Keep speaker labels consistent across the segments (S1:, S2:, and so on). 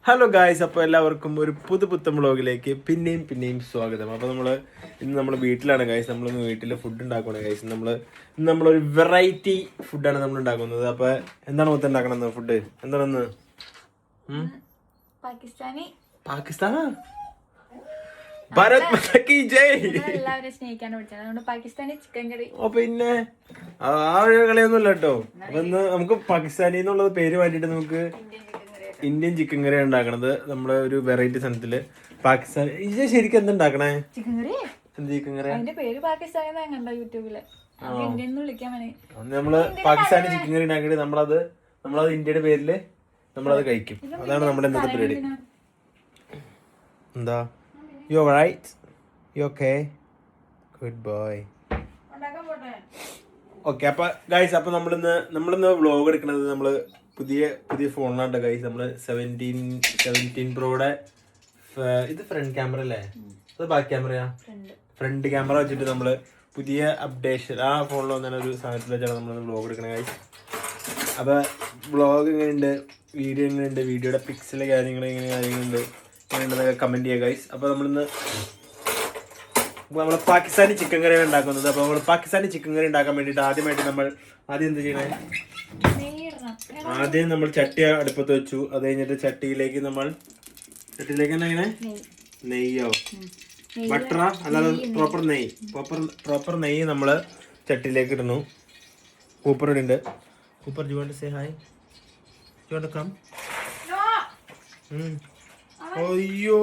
S1: Hello guys, അപ്പോൾ എല്ലാവർക്കും ഒരു പുതുപുത്തൻ വ്ളോഗിലേക്ക് പിന്നെയും സ്വാഗതം. അപ്പോൾ ഇന്ന് വീട്ടിലാണ് ഗായ്സ്. നമ്മളിന്ന് വീട്ടിൽ ഫുഡ് ഉണ്ടാക്കുകയാണ് ഗായ്സ്. നമ്മളൊരു വെറൈറ്റി ഫുഡാണ് നമ്മൾ ഉണ്ടാക്കുന്നത്. അപ്പോൾ എന്താണ് മൊത്തം ഉണ്ടാക്കണമെന്ന് ഫുഡ് എന്താണെന്ന്? പാകിസ്ഥാനാ? ഭാരത് മാതാ കി ജയ്.
S2: എല്ലാവരും സ്നേഹിക്കാൻ പഠിച്ചത് അതുകൊണ്ട് പാകിസ്ഥാനി ചിക്കൻ കറി.
S1: പിന്നെ ആ ഒരു കളിയൊന്നുമില്ല കേട്ടോ. അപ്പൊ ഇന്ന് നമുക്ക് പാകിസ്ഥാനി എന്നുള്ളത് പേര് മാറ്റിയിട്ട് നമുക്ക് ഇന്ത്യൻ ചിക്കൻ കറി ഉണ്ടാക്കണത്. നമ്മുടെ ഒരു വെറൈറ്റി സാധനത്തില് പാകിസ്ഥാൻ. ഇത് ശരിക്കും എന്താ ഉണ്ടാക്കണേ?
S2: ചിക്കൻ കറി.
S1: എന്ത് ചിക്കൻ കറി?
S2: അതിന്റെ പേര് പാകിസ്ഥാനി കണ്ടോ യൂട്യൂബില്.
S1: നമ്മള് പാകിസ്ഥാനി ചിക്കൻ കറി ഉണ്ടാക്കിയിട്ട് നമ്മളത് ഇന്ത്യയുടെ പേരില് നമ്മളത് കഴിക്കും. അതാണ് നമ്മുടെ ഇന്നത്തെ പരിപാടി. എന്താ? You right? You okay? Good boy. Okay, അപ്പൊ ഗൈസ്, അപ്പൊ നമ്മളിന്ന് വ്ളോഗ് എടുക്കുന്നത് നമ്മള് പുതിയ ഫോണിലാണ് ഗൈസ്. നമ്മള് 17 പ്രോയുടെ ഇത് ഫ്രണ്ട് ക്യാമറ അല്ലേ? അത് ബാക്ക് ക്യാമറയാ? ഫ്രണ്ട് ക്യാമറ വെച്ചിട്ട് നമ്മള് പുതിയ അപ്ഡേഷൻ ആ ഫോണിൽ വന്ന ഒരു സാധനത്തിൽ വെച്ചാണ് നമ്മൾ വ്ളോഗ് എടുക്കണത് ഗൈസ്. അപ്പൊ വ്ളോഗ് എങ്ങനെയുണ്ട്, വീഡിയോ എങ്ങനെയുണ്ട്, വീഡിയോയുടെ പിക്സല് കാര്യങ്ങളുണ്ട് എങ്ങനെയുണ്ടെന്നൊക്കെ കമന്റ് ചെയ്യുക ഗൈസ്. അപ്പൊ നമ്മൾ പാകിസ്ഥാനി ചിക്കൻ കറിയാണ് ഉണ്ടാക്കുന്നത്. അപ്പോൾ നമ്മൾ പാകിസ്ഥാനി ചിക്കൻ കറി ഉണ്ടാക്കാൻ വേണ്ടിയിട്ട് ആദ്യം എന്ത് ചെയ്യണേ? ആദ്യം നമ്മൾ ചട്ടി അടുപ്പത്ത് വെച്ചു. അത് കഴിഞ്ഞിട്ട് ചട്ടിയിലേക്ക് എങ്ങനെ നെയ്യോ ബട്ടറ അല്ലാതെ പ്രോപ്പർ നെയ്യ് നമ്മള് ചട്ടിയിലേക്ക് ഇടുന്നു. കൂപ്പർ ഇടുന്നുണ്ട്. Cooper you want to say hi? You want to come? അയ്യോ,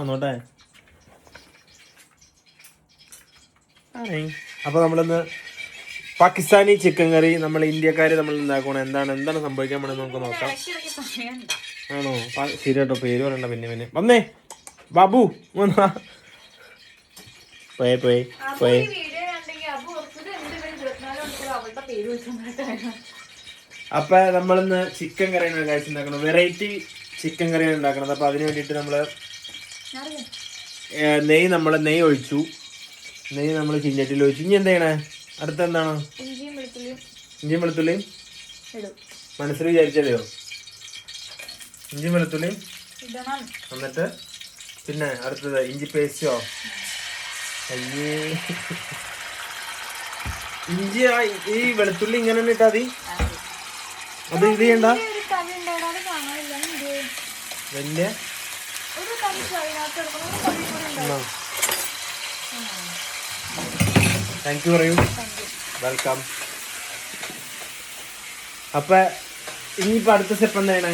S1: വന്നോട്ടെ. അപ്പൊ നമ്മളിന്ന് പാകിസ്ഥാനി ചിക്കൻ കറി നമ്മൾ ഇന്ത്യക്കാര് നമ്മൾ ഉണ്ടാക്കണം. എന്താണ് സംഭവിക്കാൻ പോണെന്ന് നമുക്ക് നോക്കാം. ആണോ? ശരി കേട്ടോ, പേര് പറയണ്ട. പിന്നെ വന്നേ ബാബു, പോയേ. അപ്പൊ നമ്മളിന്ന് ചിക്കൻ കറിയാണ് കഴിച്ച് ഉണ്ടാക്കണം. വെറൈറ്റി ചിക്കൻ കറിയാണ് ഉണ്ടാക്കണത്. അപ്പൊ അതിന് വേണ്ടിട്ട് നമ്മള് നെയ്യ് ഒഴിച്ചു. നെയ്യ് നമ്മൾ ചീഞ്ചട്ടിയിൽ ഒഴിച്ചു. ഇനി എന്താ ചെയ്യണേ? അടുത്ത എന്താണ്? ഇഞ്ചിയും വെളുത്തുള്ളിയും മനസ്സിൽ വിചാരിച്ചല്ലോ. ഇഞ്ചിയും വെളുത്തുള്ളിയും എന്നിട്ട് പിന്നെ അടുത്തത് ഇഞ്ചി പേസ്റ്റോ. അയ്യേ, ഇഞ്ചി ഈ വെളുത്തുള്ളി ഇങ്ങനെ തന്നെ ഇട്ടാ മതി. അത് ഇത് ചെയ്യണ്ട. വലിയ താങ്ക് യു പറയൂ. വെൽക്കം. അപ്പൊ ഇനിയിപ്പോ അടുത്ത സ്റ്റെപ്പ് എന്താണ്?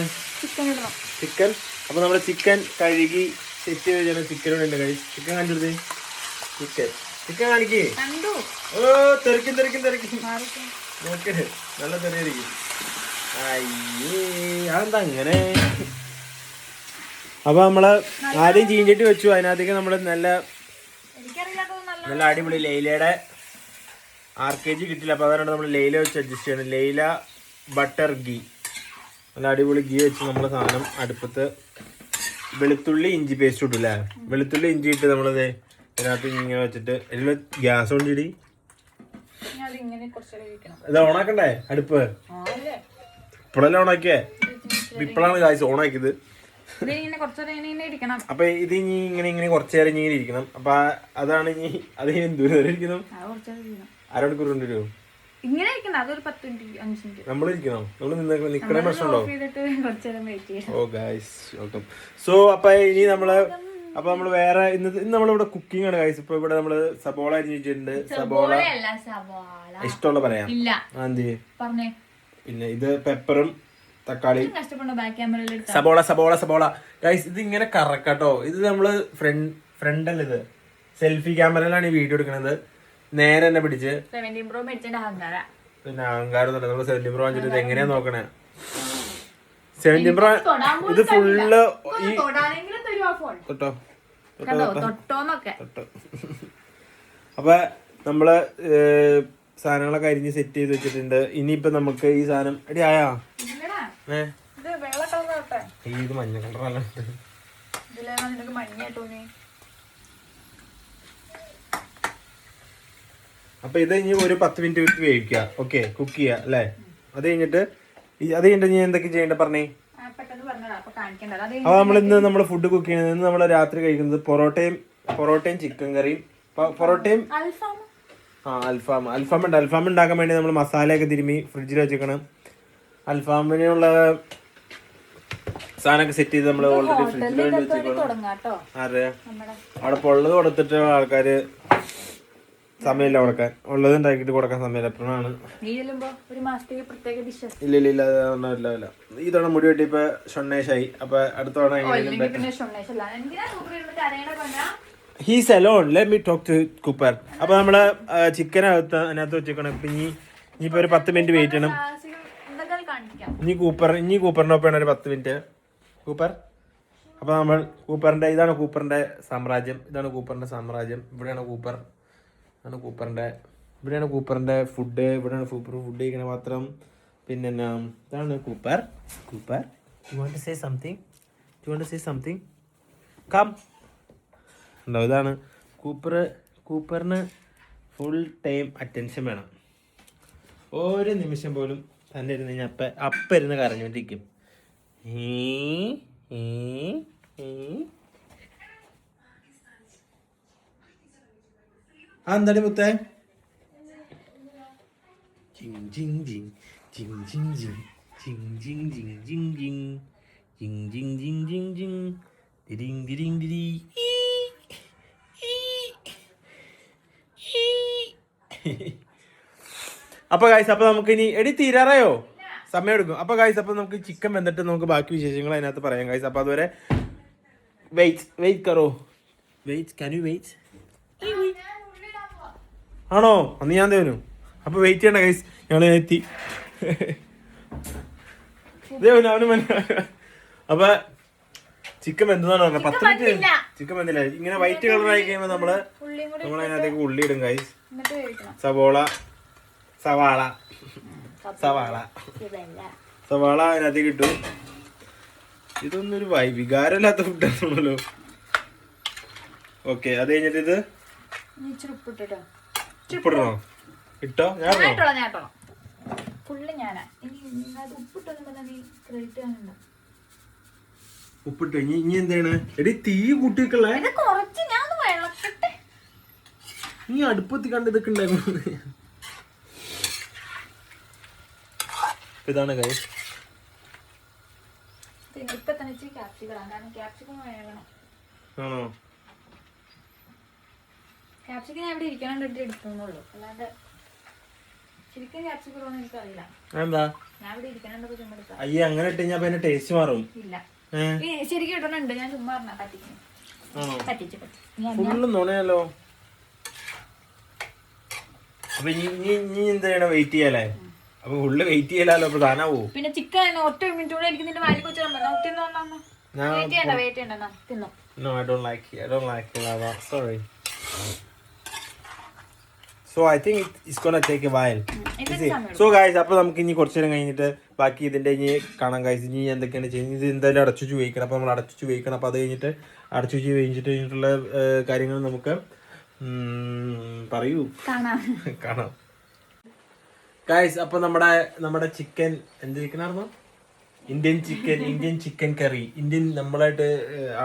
S1: ചിക്കൻ. അപ്പൊ നമ്മള് ചിക്കൻ കഴുകി സെറ്റ് ചെയ്ത് ചിക്കൻ ഉണ്ട് കഴിച്ച്. ചിക്കൻ കാണിച്ചെടുത്ത്. ചിക്കൻ കാണിക്കേ. ഓ, തെറിക്കും നോക്ക്, നല്ല തെറിയായിരിക്കും. അയ്യേ, അതെന്താ അങ്ങനെ? അപ്പൊ നമ്മള് ആദ്യം ചീഞ്ചട്ടി വെച്ചു. അതിനകത്തേക്ക് നമ്മള് നല്ല അടിപൊളി ലൈലയുടെ RKG കിട്ടില്ല. അപ്പൊ അതാണ് നമ്മൾ ലൈല വെച്ച് അഡ്ജസ്റ്റ് ചെയ്യണം. ലൈല ബട്ടർ ഗീ, നല്ല അടിപൊളി ഗീ വെച്ച് നമ്മള് സാധനം അടുപ്പത്ത് വെളുത്തുള്ളി ഇഞ്ചി പേസ്റ്റ് ഇട്ടു അല്ലേ? വെളുത്തുള്ളി ഇഞ്ചി ഇട്ട് നമ്മളത് അതിനകത്ത് ഇങ്ങനെ വെച്ചിട്ട് അതിൽ ഗ്യാസ് കൊണ്ടിടി. ഇത് ഓണാക്കണ്ടേ അടുപ്പ്? ഇപ്പോഴല്ലേ ഓണാക്കിയേ? ഇപ്പോഴാണ് ഗായ്സ് ഓണാക്കിയത്. അപ്പൊ ഇത് ഇങ്ങനെ കുറച്ചു നേരം ഇങ്ങനെ ഇരിക്കണം. അപ്പൊ അതാണ് അത് ദൂരം ഇരിക്കണം. അരമണിക്കൂർ കൊണ്ടുവരുമോ? നമ്മളിരിക്കണം. നിക്കണേ പ്രശ്നമുണ്ടോ? ഓ ഗായ്സ്, വെൽക്കം. സോ അപ്പൊ ഇനി നമ്മള് വേറെ ഇന്ന് നമ്മളിവിടെ കുക്കിംഗ് ആണ് ഗായ്സ്. ഇപ്പൊ ഇവിടെ നമ്മള് സബോള അരിഞ്ഞിട്ടുണ്ട്. സബോള ഇഷ്ടമുള്ള പറയാം. പിന്നെ ഇത് പെപ്പറും തക്കാളി. സബോള ഗൈസ്, ഇത് ഇങ്ങനെ കറക്കാട്ടോ. ഇത് നമ്മള് ഫ്രണ്ട് അല്ല, ഇത് സെൽഫി ക്യാമറയിലാണ് ഈ വീഡിയോ എടുക്കണത്. നേരെ തന്നെ പിടിച്ച് പിന്നെ അഹങ്കാരം നമ്മള് 17 പ്രോ വാങ്ങിച്ചിട്ട് ഇത് എങ്ങനെയാ നോക്കണേ? 17 പ്രോ ഇത് ഫുള്ള് തൊട്ടോ. അപ്പൊ നമ്മള് സാധനങ്ങളൊക്കെ അരിഞ്ഞ് സെറ്റ് ചെയ്ത് വെച്ചിട്ടുണ്ട്. ഇനിയിപ്പൊ നമുക്ക് ഈ സാധനം എടി ആയാ? ഇത് മഞ്ഞ കളറല്ല. അപ്പൊ ഇത് ഇനി ഒരു 10 മിനിറ്റ് വേവിക്കുക. ഓക്കെ, കുക്ക് ചെയ്യുക അല്ലേ? അത് കഴിഞ്ഞിട്ട് ഞാൻ എന്തൊക്കെ ചെയ്യേണ്ട പറഞ്ഞേ.
S2: പെട്ടെന്ന് പറഞ്ഞതാ, അപ്പൊ കാണിക്കണ്ടല്ലോ. അത്
S1: അപ്പൊ നമ്മൾ ഫുഡ് കുക്ക് ചെയ്യുന്നത്, ഇന്ന് നമ്മൾ രാത്രി കഴിക്കുന്നത് പൊറോട്ടയും ചിക്കൻ കറിയും. പൊറോട്ടയും അൽഫാം ഉണ്ട്. അൽഫാം ഉണ്ടാക്കാൻ വേണ്ടി നമ്മൾ മസാലയൊക്കെ തിരുമ്മി ഫ്രിഡ്ജിൽ വെച്ചേക്കണം. അൽഫാമിനുള്ള സാധനമൊക്കെ സെറ്റ് ചെയ്ത് നമ്മൾ ഓൾറെഡി ഫ്രിഡ്ജിൽ വേണ്ടി വെച്ചേക്കണം. അതെ, അവിടെ പൊള്ളത് കൊടുത്തിട്ട് ആൾക്കാര് സമയമില്ല കൊടുക്കാൻ, ഉള്ളത് ഉണ്ടാക്കിട്ട് കൊടുക്കാൻ സമയമില്ല. എപ്പോഴാണ് ഇല്ല ഇതവണ മുടി വെട്ടി ഇപ്പൊ ഷൊണ്ണേഷായി. അപ്പൊ അടുത്ത തവണ he's alone, let me talk to Cooper. അപ്പൊ നമ്മള് ചിക്കനകത്ത് അതിനകത്ത് വെച്ചേക്കണം. ഇപ്പൊ ഇനിയിപ്പോ ഒരു 10 മിനിറ്റ് വെയിറ്റ് ചെയ്യണം. ഇനി കൂപ്പറിന്റെ ഒപ്പം ഒരു 10 മിനിറ്റ് കൂപ്പർ. അപ്പൊ നമ്മൾ ഇതാണ് കൂപ്പറിന്റെ സാമ്രാജ്യം. ഇവിടെയാണ് കൂപ്പർ. ഇവിടെയാണ് കൂപ്പറിന്റെ ഫുഡ്. ഇവിടെയാണ് ഫുഡ് കഴിക്കണ പാത്രം. പിന്നെ ഇതാണ് Cooper. You want to say something? Come. ഉണ്ടോ, ഇതാണ് കൂപ്പറിന് ഫുൾ ടൈം അറ്റൻഷൻ വേണം. ഒരു നിമിഷം പോലും തന്നെ ഇരുന്ന് കഴിഞ്ഞാൽ അപ്പം ഇരുന്ന് കരഞ്ഞോണ്ടിരിക്കും. എന്താടി മുത്തേ? അപ്പൊ ഗൈസ്, അപ്പൊ നമുക്ക് ഇനി തീരാറായോ? സമയം എടുക്കും. അപ്പൊ ഗൈസ്, അപ്പൊ നമുക്ക് ചിക്കൻ വെന്തിട്ട് നമുക്ക് ബാക്കി വിശേഷങ്ങൾ അതിനകത്ത് പറയാം ഗൈസ്. അപ്പൊ അതുവരെ വെയിറ്റ് കറോ. Can you wait? ആണോ? അന്ന് ഞാൻ തേനു. അപ്പൊ വെയിറ്റ് ചെയ്യണ്ട ഗൈസ്, ഞങ്ങൾ എത്തി. അപ്പൊ ചിക്കൻ വെന്തെന്നാണ് പറഞ്ഞത്. 10 മിനിറ്റ് ചിക്കൻ വെന്തില്ല. ഇങ്ങനെ വൈറ്റ് കളറായി കഴിയുമ്പോൾ നമ്മൾ അതിനകത്തേക്ക് ഉള്ളി ഇടും ഗൈസ്. സവാള അതിനകത്തേക്ക് ഇട്ടു. ഇതൊന്നും ഒരു വികാരമില്ലാത്ത ഫുഡാണല്ലോ. ഓക്കെ, അത് കഴിഞ്ഞിട്ട് ഇത് ഉപ്പിടണോ? ഇട്ടോ? ഉപ്പിട്ടോ? ഇനി എന്താണ് എടി തീ കൂട്ടിക്കല്ലേ? നീ അടുപ്പത്തി കണ്ട് ഇതൊക്കെ ഉണ്ടായിരുന്നു. ഇതാണ് ഗൈസ്. ആണോ?
S2: ക്യാപ്സിക്കം ഞാൻ ഇവിടെ ഇരിക്കാണ്ട് എടുക്കുന്നുള്ളൂ, അല്ലാണ്ട് ശരിക്കും ക്യാപ്സിക്കം എനിക്കറിയില്ല.
S1: എന്താ
S2: ഞാൻ ഇവിടെ ഇരിക്കാണ്ടൊക്കെ ചുമ്മാ എടുക്കാം.
S1: അയ്യേ, അങ്ങനെ ഇട്ട് കഴിഞ്ഞാൽ പിന്നെ ടേസ്റ്റ് മാറും.
S2: ഇല്ല, ശരിക്കും ഇടുന്നുണ്ട്. ഞാൻ ചുമ്മാ പറഞ്ഞ പറ്റിച്ചു.
S1: ഫുള്ള് നുണയല്ലോ. അപ്പൊ ഇനി എന്താ ചെയ്യണം? വെയിറ്റ് ചെയ്യാലേ? അപ്പൊ ഫുള്ള് വെയിറ്റ് ചെയ്യലാലോ. അപ്പൊ താനാവോ?
S2: പിന്നെ ചിക്കൻ ഒറ്റ മിനിറ്റ് കൂടെ എനിക്ക് നിന്റെ വായിൽ വെച്ചാൽ വെയിറ്റ് ചെയ്യണ്ട. തിന്നോ?
S1: No, I don't like lava. Sorry. So I think it's gonna take a while. So guys, അപ്പോൾ നമുക്ക് ഇനി കുറച്ച് നേരം കഴിഞ്ഞിട്ട് ബാക്കി ഇതിന്റെ ഇനി കാണാം ഗൈസ്. ഇനി എന്തൊക്കെയാണ് ചെയ്യുന്നത്? ഇത് എന്തായാലും അടച്ചു വേവിക്കണം. അപ്പോൾ നമ്മൾ അടച്ചു വേവിക്കണം. അപ്പോൾ അത് കഴിഞ്ഞിട്ട് കഴിഞ്ഞിട്ടുള്ള കാര്യങ്ങൾ നമുക്ക് പറയൂ, കാണാം ഗൈസ്. അപ്പോൾ നമ്മുടെ ചിക്കൻ എന്ത് ചിക്കനായിരുന്നു? ഇന്ത്യൻ ചിക്കൻ കറി. നമ്മളായിട്ട്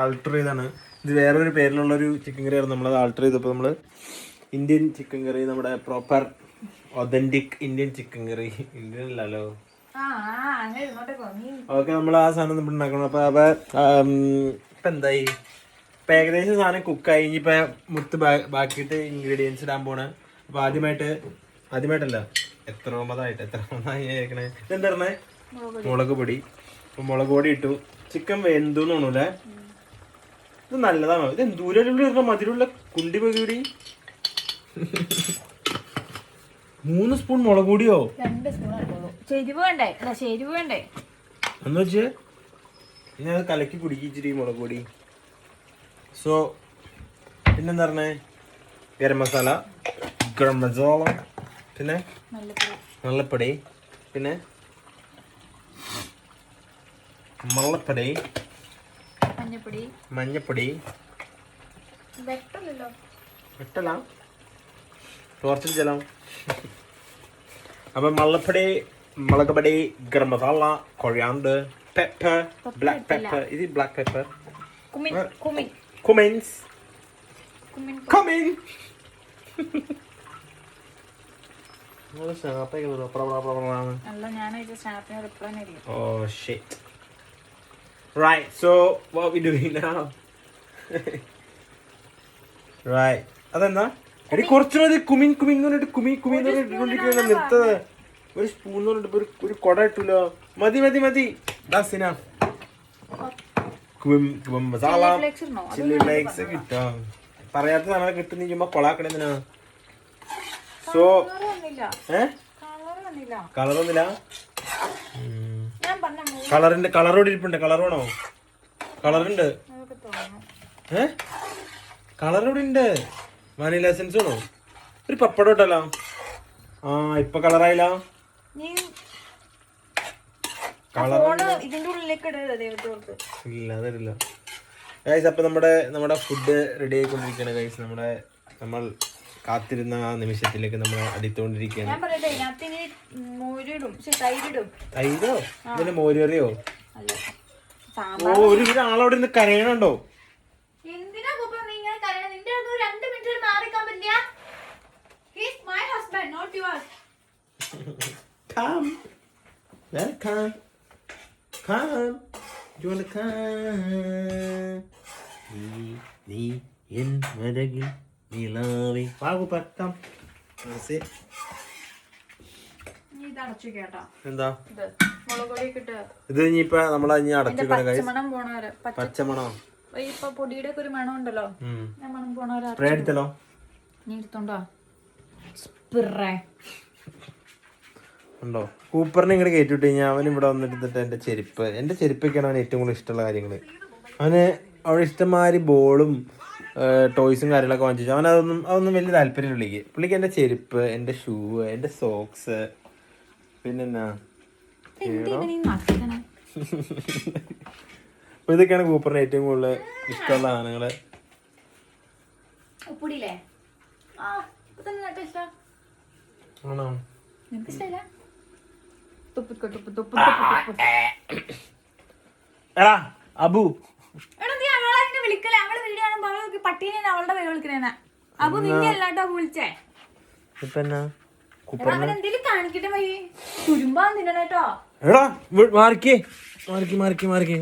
S1: ആൾട്ടർ ചെയ്താണ്. ഇത് വേറൊരു പേരിലുള്ളൊരു ചിക്കൻ കറിയാണ്. നമ്മളത് ആൾട്ടർ ചെയ്തപ്പോൾ നമ്മൾ ഇന്ത്യൻ ചിക്കൻ കറി, നമ്മുടെ പ്രോപ്പർ ഒതന്റിക് ഇന്ത്യൻ ചിക്കൻ കറി. ഇന്ത്യൻ അല്ലല്ലോ. ഓക്കെ, നമ്മൾ ആ സാധനം നമ്മൾ ഉണ്ടാക്കണം. ഇപ്പം എന്തായി? ഇപ്പം ഏകദേശം സാധനം കുക്കായി. ഇനിയിപ്പോൾ മുത്ത് ബാക്കിയിട്ട് ഇൻഗ്രീഡിയൻസ് ഇടാൻ പോണ്. അപ്പോൾ ആദ്യമായിട്ടല്ല, എത്ര കേൾക്കണേ. ഇതെന്താ പറഞ്ഞേ? മുളക് പൊടി. അപ്പം മുളക് പൊടി ഇട്ടു. ചിക്കൻ വെന്തു തോന്നൂല്ലേ? ഇത് നല്ലതാണോ? ഇത് എന്തൂരം മധുരമുള്ള കുണ്ടി പൊടി. 3 സ്പൂൺ മുളക് പൊടിയോ?
S2: 2 സ്പൂൺ വേണ്ടേ?
S1: എന്ന് വെച്ച് ഇനി അത് കലക്കി കുടിക്കിച്ചിരി മുളക് പൊടി. സോ പിന്നെന്താ പറഞ്ഞേ? ഗരം മസാല, പിന്നെ മല്ലപ്പൊടി, പിന്നെ മഞ്ഞപ്പൊടി, ടോർച്ചിൽ ജലം. അപ്പം മല്ലപ്പൊടി, മുളക് പൊടി, garam masala, coriander, pepper, black pepper. ഇത് black pepper. Cumins. Oh shit. Right, so what are we doing now? Right. അതെന്താ? എടി കുറച്ച് മതി. കുമിൻ എന്ന് പറഞ്ഞിട്ട് കുമി എന്ന് പറഞ്ഞിട്ട് നിർത്തത്. ഒരു സ്പൂൺ എന്ന് പറഞ്ഞിട്ട് ഒരു കൊട ഇട്ടല്ലോ. മതി. That's enough. Masala, chilli flakes കിട്ടും. പറയാത്ത സാധനം കിട്ടുന്ന ചുമ്മാ കൊളാക്കണെന്തിനാ? സോ കളർ ഒന്നില്ല. കളറിന്റെ കളറോട് ഇരിപ്പുണ്ട്. കളർ വേണോ? കളറുണ്ട്. കളറോട് ഉണ്ട്. വാനില എസൻസ് വേണോ? ഒരു പപ്പടം ഇട്ടല്ലോ. ആ ഇപ്പൊ കളറായില്ല. ഇല്ല അതല്ല ഗൈസ്. അപ്പൊ നമ്മുടെ ഫുഡ് റെഡി ആയിക്കൊണ്ടിരിക്കുകയാണ് ഗൈസ്. നമ്മൾ കാത്തിരുന്ന ആ നിമിഷത്തിലേക്ക് നമ്മൾ അടിത്തുകൊണ്ടിരിക്കുകയാണ്. തൈരോ ഇതിന് മോരറിയോ? ഓ ഒരു ആളവിടെ നിന്ന് കരയണുണ്ടോ? Come. Welcome. Come. You wanna come? നീ എൻ മരകിൽ നിലാവേ. വാഗു പറ്റം. എന്താ ഇത്? ഇനിയിപ്പോ നമ്മളെ അടച്ചു പച്ചമണോ?
S2: പൊടിയുടെ ഒക്കെ ഒരു മണം ഉണ്ടല്ലോ.
S1: സ്പ്രേ അടിച്ചല്ലോ. ഉണ്ടോ? കൂപ്പറിനെ ഇങ്ങോട്ട് കയറ്റിട്ട് കഴിഞ്ഞാൽ അവൻ ഇവിടെ വന്നിട്ട് എന്റെ ചെരുപ്പൊക്കെയാണ് അവന് ഏറ്റവും കൂടുതൽ ഇഷ്ടമുള്ള കാര്യങ്ങള്. അവന് അവിടെ ഇഷ്ടംമാതിരി ബോളും ടോയ്സും കാര്യങ്ങളൊക്കെ വാങ്ങിച്ചു. അവൻ അതൊന്നും വലിയ താല്പര്യം പുള്ളിക്ക് എന്റെ ചെരുപ്പ്, എന്റെ ഷൂ, എന്റെ സോക്സ്, പിന്നെന്നാ ഇതൊക്കെയാണ് കൂപ്പറിന് ഏറ്റവും കൂടുതൽ ഇഷ്ടമുള്ള സാധനങ്ങള്. ആണോ? എടാ അബു
S2: പട്ടീനെ അവളുടെ പേര് വിളിക്കണേന. അബു നിന്നെ അല്ലാട്ടോ വിളിച്ചേ. എന്തേലും കാണിക്കട്ടെ മതി. തുരുമ്പാ തിന്നണേട്ടോ.
S1: എടാ മാറിക്കേ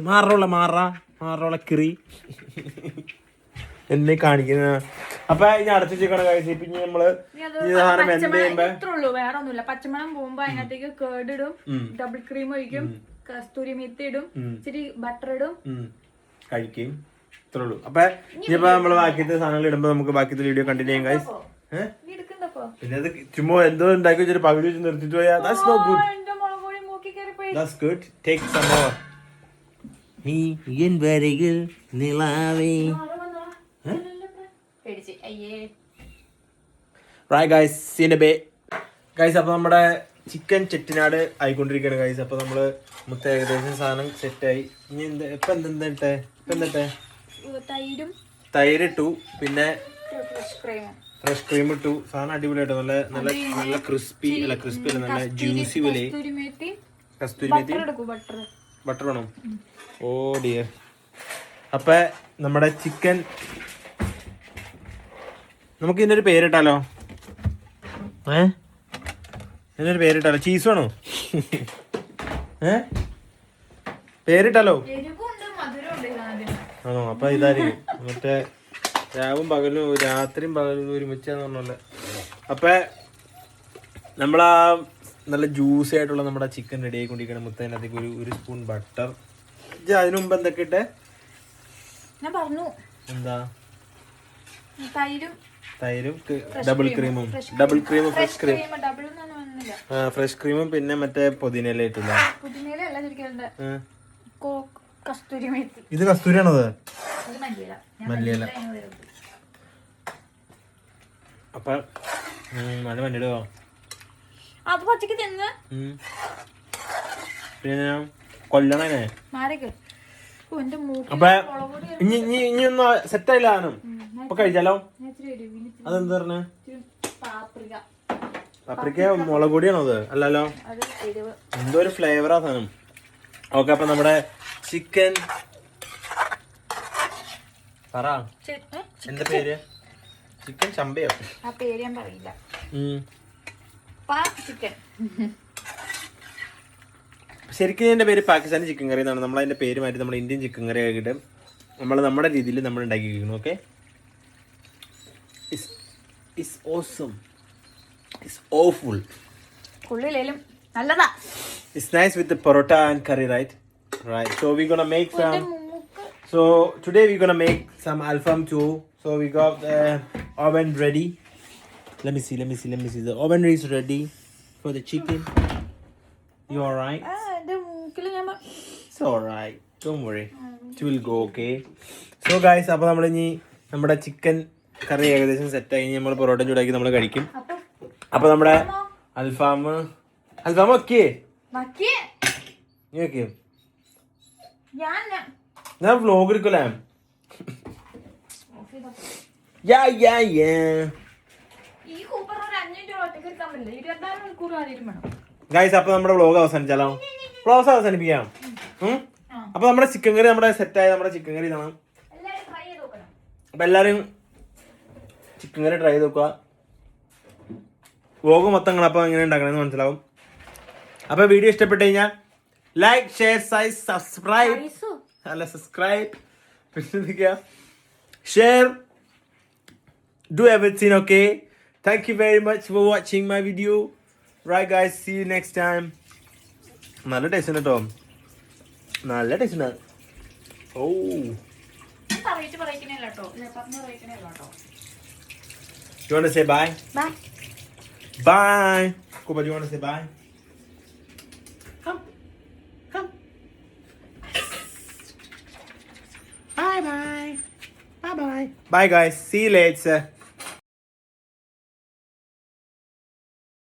S1: മാറോള കിറി എന്നെ കാണിക്കുന്ന. അപ്പൊ ഇനി അടച്ചു വെച്ചേക്കണം കഴിച്ച്. പിന്നെ നമ്മള്
S2: വേറെ ഒന്നുമില്ല. പച്ചമണം പോകുമ്പോ അതിനകത്തേക്ക് കേർഡ് ഇടും, ഡബിൾ ക്രീം ഒഴിക്കും, കസ്തൂരി മെത്തി ഇടും, ഇച്ചിരി ബട്ടർ ഇടും,
S1: കഴിക്കും. ഇത്രേ ഉള്ളൂ. അപ്പൊ ഇനിയിപ്പോ നമ്മള് ബാക്കിയത്തെ സാധനങ്ങൾ ഇടുമ്പോ നമുക്ക് ബാക്കിയത്തെ വീഡിയോ കണ്ടിന്യൂ ചെയ്യാം ഗൈസ്. പിന്നെ അത് ചുമ്മാ എന്തോ ഉണ്ടാക്കി വെച്ചിട്ട് പകുതി വെച്ച് നിർത്തിട്ട് പോയാ that's not good. That's good. Take some more. നീ എൻ വരകിൽ നിലാവേ. Right guys, see you in a bit. Guys, അപ്പൊ നമ്മുടെ ചിക്കൻ ചെട്ടിനാട് ആയിക്കൊണ്ടിരിക്കുകയാണ് ഗൈസ്. അപ്പൊ നമ്മള് മൊത്തം ഏകദേശം സാധനം സെറ്റായി. ഇനി ഇപ്പൊ എന്തിട്ടെ? തൈരിട്ടു, പിന്നെ ഫ്രഷ് ക്രീം ഇട്ടു. സാധനം അടിപൊളിയായിട്ട് നല്ല ക്രിസ്പി അല്ല നല്ല ജ്യൂസി പോലെ. കസ്തൂരി മേത്തി ബട്ടർ വേണം. Oh dear. അപ്പൊ നമ്മുടെ ചിക്കൻ നമുക്ക് ഇതിനൊരു പേരിട്ടാലോ? ഇതിനൊരു പേരിട്ടാലോ? ചീസ് വേണോ? പേരിട്ടാലോ? ആണോ? അപ്പൊ ഇതായിരിക്കും മറ്റേ രാത്രിയും പകലും ഒരുമിച്ചാന്ന് പറഞ്ഞല്ലേ. അപ്പൊ നമ്മളാ നല്ല ജ്യൂസി ആയിട്ടുള്ള നമ്മുടെ ചിക്കൻ റെഡി ആയിക്കൊണ്ടിരിക്കണം. മുത്തതിനകത്തേക്ക് ഒരു സ്പൂൺ ബട്ടർ. അതിനു മുമ്പ് എന്തൊക്കെ ഇട്ടെ? എന്താ? തൈരും ഡബിൾ ക്രീമും ഫ്രഷ് ക്രീമും പിന്നെ മറ്റേ പുതിനയില ഇട്ടില്ല. ഇത് കസ്തൂരിയാണത്? മല്ലിയില. അപ്പൊ നല്ല മല്ലിയിടുവോ? പിന്നെ കൊല്ലണേ. അപ്പൊ ഇനി ഒന്നും സെറ്റായില്ല സാധനം. അപ്പൊ കഴിച്ചാലോ? അതെന്താ പറഞ്ഞ? പപ്രിക്ക മുളക് പൊടിയാണോ അത്? അല്ലല്ലോ,
S2: അത് എരിവ്.
S1: എന്തോ ഒരു ഫ്ലേവറാ സാധനം. ഓക്കെ, അപ്പൊ നമ്മുടെ ചിക്കൻ പറ, എന്താ പേര്? ചിക്കൻ ചമ്പയോ?
S2: ആ പേര് ഞാൻ പറയില്ല. ചിക്കൻ.
S1: ശരിക്കും ഇതിന്റെ പേര് പാകിസ്ഥാനി ചിക്കൻ കറി എന്നാണ്. നമ്മൾ അതിന്റെ പേര് മാറ്റി നമ്മൾ ഇന്ത്യൻ ചിക്കൻ കറി ആക്കിയിട്ട് നമ്മൾ നമ്മുടെ രീതിയിൽ നമ്മൾ ഉണ്ടാക്കിയിരിക്കുന്നു. Okay, it's awesome, it's awful.
S2: ഉള്ളിലേലും നല്ലതാ.
S1: It's nice with the parota and curry, right? Right. So we're gonna make some. So today we're gonna make some alfam too. So we got the oven ready. Let me see. The oven is ready for the chicken. You alright?
S2: എന്റെ മൂക്കില് ഞാൻ
S1: It's alright. Don't worry. It will go okay. So guys, അപ്പോൾ നമ്മൾ ഇനി നമ്മുടെ chicken കറി ഏകദേശം set ആയി. നമ്മൾ പൊറോട്ട ചൂടാക്കി നമ്മൾ കഴിക്കും. അപ്പോൾ നമ്മുടെ അൽഫാം ഒക്കെ നീ വെക്കേ. ഞാൻ വ്ലോഗ് എടുക്കലേ. ഗൈസ്, അപ്പൊ നമ്മുടെ വ്ലോഗ് അവസാനിച്ചാലോ? വ്ലോഗ് അവസാനിപ്പിക്കാം. അപ്പൊ നമ്മുടെ ചിക്കൻ കറി നമ്മുടെ സെറ്റായ നമ്മുടെ ചിക്കൻ കറി ഇതാണ്. അപ്പൊ എല്ലാരും ചിക്കൻ കറി ട്രൈ ചെയ്ത് നോക്കുക. വ്ലോഗ് മൊത്തം അപ്പൊ എങ്ങനെ ഉണ്ടാക്കണമെന്ന് മനസ്സിലാവും. അപ്പൊ വീഡിയോ ഇഷ്ടപ്പെട്ട് കഴിഞ്ഞാൽ ലൈക്ക്, ഷെയർ, സബ്സ്ക്രൈബ്. അല്ല, സബ്സ്ക്രൈബ്, പിന്നെ share, do everything. Okay, thank you very much for watching my video. Right guys, see you next time. നല്ല ടേസ്റ്റ് ഉണ്ട് കേട്ടോ, നല്ല ടേസ്റ്റ് ഉണ്ട്. ഓ, you want to say bye? Bye. Kuba, do you want to say bye? Come. Bye. Bye guys, see you later.